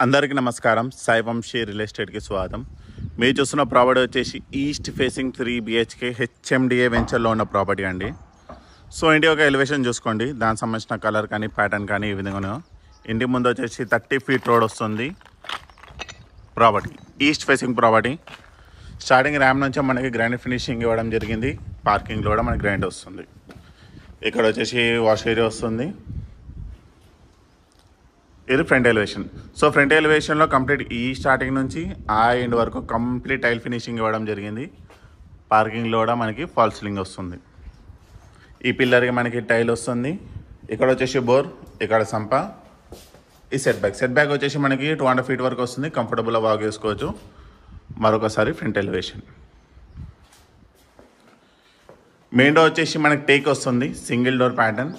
అందరికీ నమస్కారం. సాయి వంశీ రియల్ ఎస్టేట్కి స్వాగతం. మీరు చూస్తున్న ప్రాపర్టీ వచ్చేసి ఈస్ట్ ఫేసింగ్ 3 BHK హెచ్ఎండిఏ వెంచర్లో ఉన్న ప్రాపర్టీ అండి. సో ఇంటి ఒక ఎలివేషన్ చూసుకోండి, దానికి సంబంధించిన కలర్ కానీ ప్యాటర్న్ కానీ ఈ విధంగా. ఇంటి ముందు వచ్చేసి 30 feet రోడ్ వస్తుంది. Property east facing property. Starting RAM నుంచి మనకి గ్రాండ్ ఫినిషింగ్ ఇవ్వడం జరిగింది. పార్కింగ్లో కూడా మనకి గ్రాండ్ వస్తుంది. ఇక్కడ వచ్చేసి వాష్ ఏరియా వస్తుంది. ఇది ఫ్రంట్ ఎలివేషన్. సో ఫ్రంట్ ఎలివేషన్లో కంప్లీట్ ఈ స్టార్టింగ్ నుంచి ఆ ఎండ్ వరకు కంప్లీట్ టైల్ ఫినిషింగ్ ఇవ్వడం జరిగింది. పార్కింగ్లో కూడా మనకి ఫాల్ సీలింగ్ వస్తుంది. ఈ పిల్లర్కి మనకి టైల్ వస్తుంది. ఇక్కడ వచ్చేసి బోర్, ఇక్కడ సంప. ఈ సెట్ బ్యాక్ వచ్చేసి మనకి 200 feet వరకు వస్తుంది. కంఫర్టబుల్గా వాక్ చేసుకోవచ్చు. మరొకసారి ఫ్రంట్ ఎలివేషన్. మెయిన్ డోర్ వచ్చేసి మనకి టేక్ వస్తుంది, సింగిల్ డోర్ ప్యాటర్న్.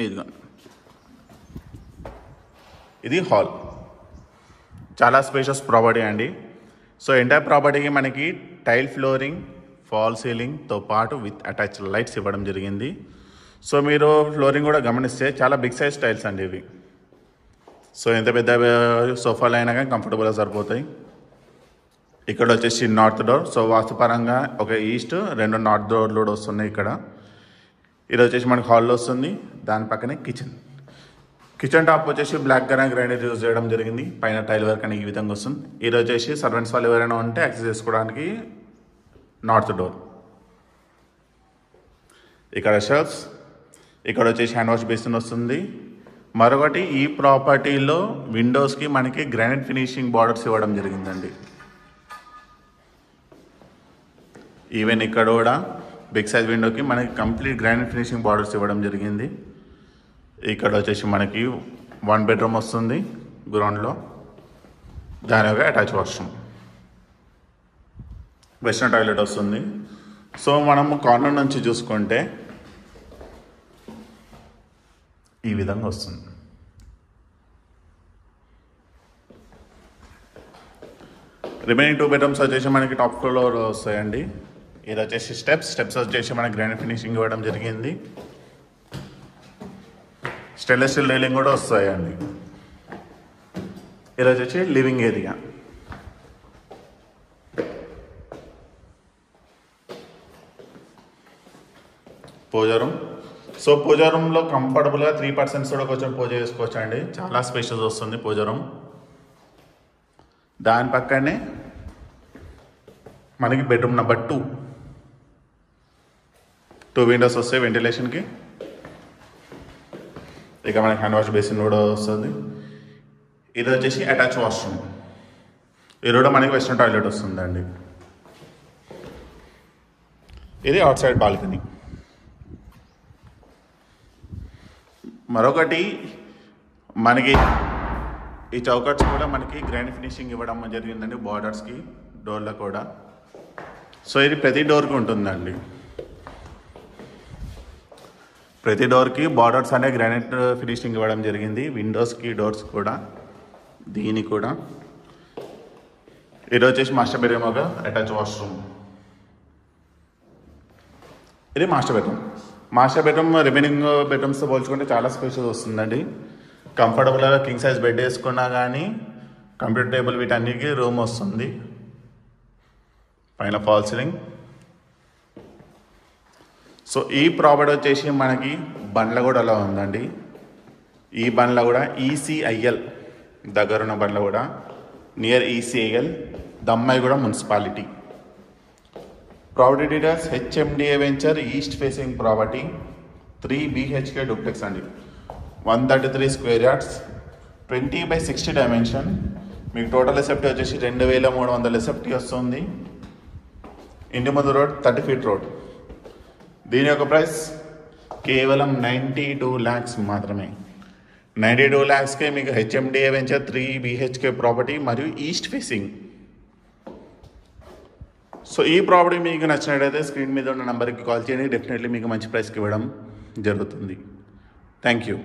ఇదిగో ఇది హాల్. చాలా స్పేషియస్ ప్రాపర్టీ అండి. సో ఎంటైర్ ప్రాపర్టీకి మనకి టైల్ ఫ్లోరింగ్, ఫాల్ సీలింగ్తో పాటు విత్ అటాచ్డ్ లైట్స్ ఇవ్వడం జరిగింది. సో మీరు ఫ్లోరింగ్ కూడా గమనిస్తే చాలా బిగ్ సైజ్ టైల్స్ అండి ఇవి. సో ఎంత పెద్ద సోఫాలు అయినా కానీ కంఫర్టబుల్గా సరిపోతాయి. ఇక్కడ వచ్చేసి నార్త్ డోర్. సో వాస్తుపరంగా ఒక ఈస్ట్, 2 నార్త్ డోర్లు కూడా వస్తున్నాయి ఇక్కడ. ఇది వచ్చేసి మనకి హాల్లో వస్తుంది. దాని పక్కనే కిచెన్ టాప్ వచ్చేసి బ్లాక్ గ్రానైట్ యూజ్ చేయడం జరిగింది. పైన టైల్ వర్క్ అని ఈ విధంగా వస్తుంది. ఇది వచ్చేసి సర్వెంట్స్ వాళ్ళు ఎవరైనా ఉంటే యాక్సెస్ చేసుకోవడానికి నార్త్ డోర్. ఇక్కడ షెల్ఫ్స్, ఇక్కడ వచ్చేసి హ్యాండ్ వాష్ బేసిన్ వస్తుంది. మరొకటి ఈ ప్రాపర్టీలో విండోస్కి మనకి గ్రానైట్ ఫినిషింగ్ బార్డర్స్ ఇవ్వడం జరిగిందండి. ఈవెన్ ఇక్కడ కూడా బిగ్ సైజ్ విండోకి మనకి కంప్లీట్ గ్రానైట్ ఫినిషింగ్ బార్డర్స్ ఇవ్వడం జరిగింది. ఇక్కడ వచ్చేసి మనకి 1 bedroom వస్తుంది గ్రౌండ్లో. దాని ఒక అటాచ్ వాష్రూమ్, వెస్టర్న్ టాయిలెట్ వస్తుంది. సో మనము కార్నర్ నుంచి చూసుకుంటే ఈ విధంగా వస్తుంది. రిమైనింగ్ 2 bedrooms వచ్చేసి మనకి టాప్ ఫ్లోర్ వస్తాయండి. ఇది వచ్చేసి స్టెప్స్ వచ్చేసి మనకి గ్రానైట్ ఫినిషింగ్ ఇవ్వడం జరిగింది. స్టెయిన్లెస్ స్టీల్ రైలింగ్ కూడా వస్తాయండి. ఇది వచ్చేసి లివింగ్ ఏరియా. పూజా రూమ్. సో పూజా రూమ్లో కంఫర్టబుల్గా 3 persons కూడా కొంచెం పూజ చేసుకోవచ్చు అండి. చాలా స్పేషియస్ వస్తుంది పూజా రూమ్. దాని పక్కనే మనకి బెడ్రూమ్ నెంబర్ 2 windows వస్తాయి వెంటిలేషన్కి. ఇక మనకి హ్యాండ్ వాష్ బేసిన్ కూడా వస్తుంది. ఇది వచ్చేసి అటాచ్ వాష్రూమ్. ఇది కూడా మనకి వెస్టర్న్ టాయిలెట్ వస్తుందండి. ఇది అవుట్ సైడ్ బాల్కనీ. మరొకటి మనకి ఈ చౌకట్స్ కూడా మనకి గ్రాండ్ ఫినిషింగ్ ఇవ్వడం జరిగిందండి. బార్డర్స్కి, డోర్లో కూడా. సో ఇది ప్రతి డోర్కి ఉంటుందండి. ప్రతి డోర్కి బార్డర్స్ అనే గ్రానైట్ ఫినిషింగ్ ఇవ్వడం జరిగింది. విండోస్కి, డోర్స్ కూడా. దీని కూడా ఇది వచ్చేసి మాస్టర్ బెడ్రూమ్, ఒక అటాచ్ వాష్రూమ్. ఇది మాస్టర్ బెడ్రూమ్ రిమైనింగ్ బెడ్రూమ్స్తో పోల్చుకుంటే చాలా స్పేషియస్ వస్తుందండి. కంఫర్టబుల్గా కింగ్ సైజ్ బెడ్ వేసుకున్నా కానీ కంప్యూటర్ టేబుల్ వీటన్నిటికీ రూమ్ వస్తుంది. పైన ఫాల్ సీలింగ్. సో ఈ ప్రాపర్టీ వచ్చేసి మనకి బండ్లగూడలో ఉందండి. ఈ బండ్ల కూడా ECIL దగ్గరున్న బండ్ల కూడా near ECIL, Dammaiguda municipality. Property details HMDA venture east facing property 3 BHK duplex అండి. 133 square yards, 20/60 dimension. మీకు టోటల్ ఎసెప్టీ వచ్చేసి 2300 ఎసెప్టీ వస్తుంది. ఇంటి ముందు రోడ్ 30 feet రోడ్. దీని యొక్క ప్రైస్ కేవలం 92 lakhs మాత్రమే. 92 lakhsకే మీకు హెచ్ఎండిఏ వెంచర్ 3 BHK ప్రాపర్టీ మరియు ఈస్ట్ ఫేసింగ్. సో ఈ ప్రాపర్టీ మీకు నచ్చినట్టయితే స్క్రీన్ మీద ఉన్న నెంబర్కి కాల్ చేయండి. డెఫినెట్లీ మీకు మంచి ప్రైస్కి ఇవ్వడం జరుగుతుంది. Thank you.